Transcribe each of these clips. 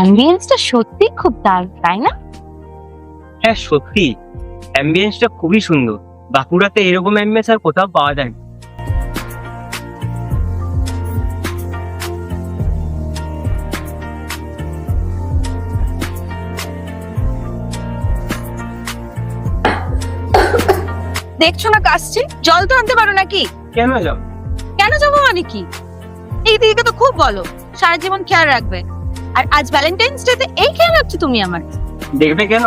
অ্যাম্বিয়েন্সটা সত্যি খুব দারুণ, তাই না? হ্যাঁ সত্যি, অ্যাম্বিয়েন্সটা খুবই সুন্দর। বাঁকুড়াতে এরকম অ্যাম্বিয়েন্স আর কোথাও পাওয়া যায় না। দেখছো না কাশছে, জল তো আনতে পারো নাকি? কেন যাও? কেন যাবো মানে কি? এই দিদিকে তো খুব বলো সারা জীবন খেয়াল রাখবে, আর আজ ভ্যালেন্টাইন্স ডে তে এই খেয়াল রাখছো তুমি আমার? দেখবে কেন?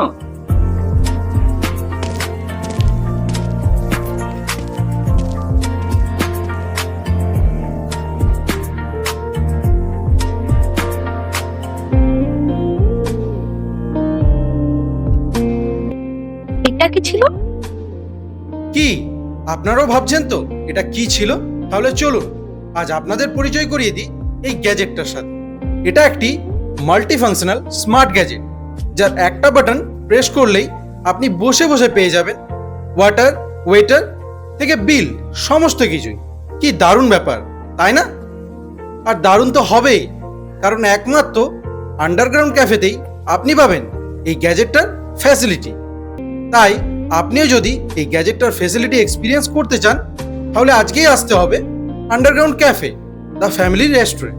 এটা কি ছিল? কি আপনারাও ভাবছেন তো এটা কি ছিল? তাহলে চলুন আজ আপনাদের পরিচয় করিয়ে দিই এই গ্যাজেটটার সাথে। এটা একটি মাল্টিফাংশনাল স্মার্ট গ্যাজেট, যার একটা বাটন প্রেস করলেই আপনি বসে বসে পেয়ে যাবেন ওয়াটার, ওয়েটার থেকে বিল, সমস্ত কিছুই। কি দারুণ ব্যাপার, তাই না? আর দারুণ তো হবেই, কারণ একমাত্র আন্ডারগ্রাউন্ড ক্যাফেতেই আপনি পাবেন এই গ্যাজেটটার ফ্যাসিলিটি। তাই আপনিও যদি এই গ্যাজেটটার ফ্যাসিলিটি এক্সপিরিয়েন্স করতে চান, তাহলে আজকেই আসতে হবে underground cafe, the family restaurant.